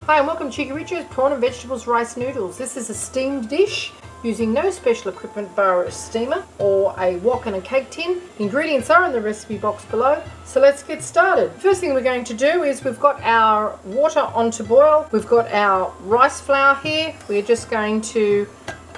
Hi and welcome to cheekyricho's prawn and vegetables rice noodles. This is a steamed dish using no special equipment bar a steamer or a wok and a cake tin. Ingredients are in the recipe box below, so let's get started. First thing we're going to do is we've got our water on to boil. We've got our rice flour here. We're just going to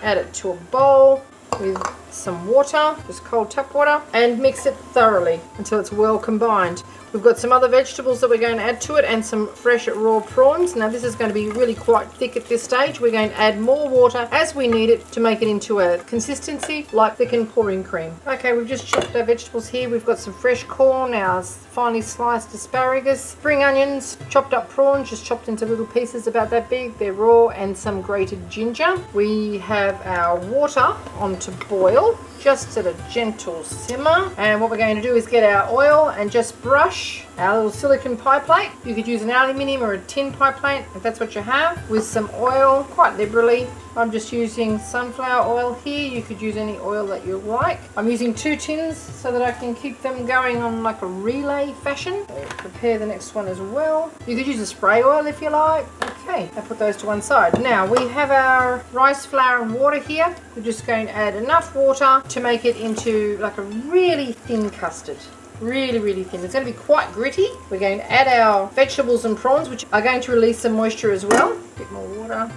add it to a bowl with some water, just cold tap water, and mix it thoroughly until it's well combined. We've got some other vegetables that we're going to add to it and some fresh raw prawns. Now this is going to be really quite thick at this stage. We're going to add more water as we need it to make it into a consistency like thickened pouring cream. Okay, we've just chopped our vegetables here. We've got some fresh corn, our finely sliced asparagus, spring onions, chopped up prawns, just chopped into little pieces about that big. They're raw, and some grated ginger. We have our water on to boil, just at a gentle simmer, and what we're going to do is get our oil and just brush our little silicone pie plate. You could use an aluminium or a tin pie plate if that's what you have, with some oil quite liberally. I'm just using sunflower oil here. You could use any oil that you like. I'm using 2 tins so that I can keep them going on like a relay fashion. So prepare the next one as well. You could use a spray oil if you like. Okay, I'll put those to one side. Now we have our rice flour and water here. We're just going to add enough water to make it into like a really thin custard. Really thin. It's going to be quite gritty. We're going to add our vegetables and prawns, which are going to release some moisture as well. A bit more water.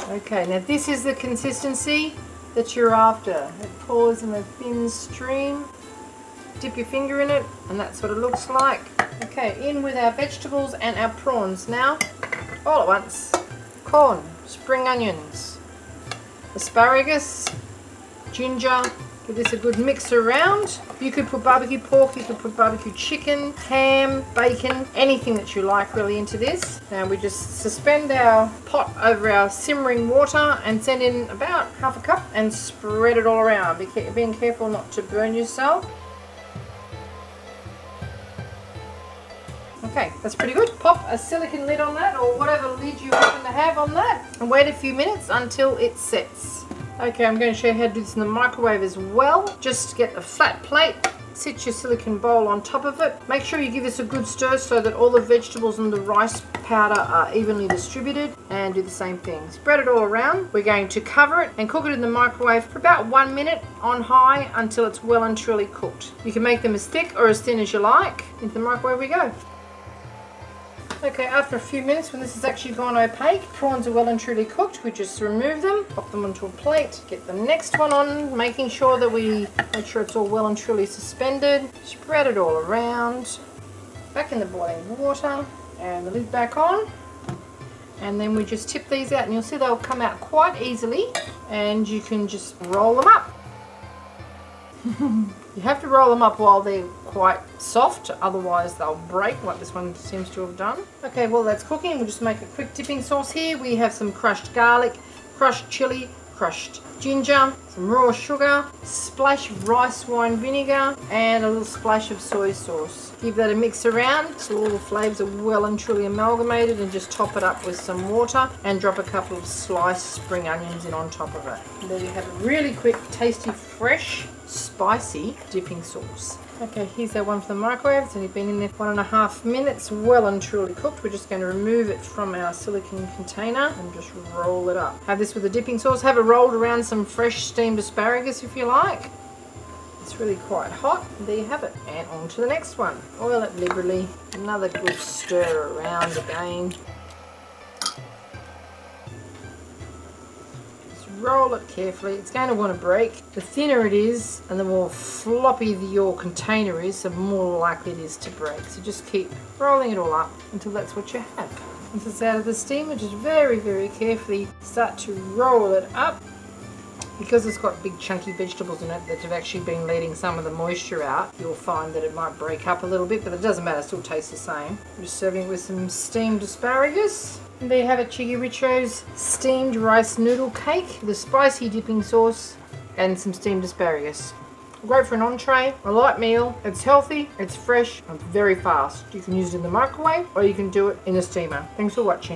Okay, now this is the consistency that you're after. It pours in a thin stream. Dip your finger in it and that's what it looks like. Okay, in with our vegetables and our prawns now, all at once. Corn, spring onions, asparagus, ginger. Give this a good mix around. You could put barbecue pork, you could put barbecue chicken, ham, bacon, anything that you like really into this. Now we just suspend our pot over our simmering water and send in about half a cup and spread it all around. Being careful not to burn yourself. Okay, that's pretty good. Pop a silicone lid on that, or whatever lid you happen to have on that, and wait a few minutes until it sets. Okay, I'm going to show you how to do this in the microwave as well. Just get a flat plate, sit your silicone bowl on top of it. Make sure you give this a good stir so that all the vegetables and the rice powder are evenly distributed, and do the same thing. Spread it all around. We're going to cover it and cook it in the microwave for about 1 minute on high until it's well and truly cooked. You can make them as thick or as thin as you like. Into the microwave we go. Okay, after a few minutes, when this has actually gone opaque, prawns are well and truly cooked. We just remove them, pop them onto a plate, get the next one on, making sure that we make sure it's all well and truly suspended. Spread it all around, back in the boiling water, and the lid back on. And then we just tip these out, and you'll see they'll come out quite easily, and you can just roll them up. You have to roll them up while they're quite soft, otherwise they'll break like this one seems to have done. Okay, well that's cooking. We'll just make a quick dipping sauce here. We have some crushed garlic, crushed chili, crushed ginger, some raw sugar, splash of rice wine vinegar, and a little splash of soy sauce. Give that a mix around so all the flavours are well and truly amalgamated, and just top it up with some water and drop a couple of sliced spring onions in on top of it. And there you have a really quick, tasty, fresh, spicy dipping sauce. Okay, here's our one for the microwave. It's only been in there 1.5 minutes, well and truly cooked. We're just going to remove it from our silicone container and just roll it up. Have this with the dipping sauce. Have it rolled around some fresh steamed asparagus if you like. It's really quite hot. There you have it. And on to the next one. Oil it liberally. Another good stir around again. Roll it carefully. It's going to want to break. The thinner it is and the more floppy your container is, the more likely it is to break. So just keep rolling it all up until that's what you have. Once it's out of the steamer, just very carefully start to roll it up. Because it's got big chunky vegetables in it that have actually been letting some of the moisture out, you'll find that it might break up a little bit, but it doesn't matter, it still tastes the same. I'm just serving it with some steamed asparagus. And there you have it, cheekyricho's steamed rice noodle cake with a spicy dipping sauce and some steamed asparagus. Great for an entree, a light meal. It's healthy, it's fresh, and very fast. You can use it in the microwave or you can do it in a steamer. Thanks for watching.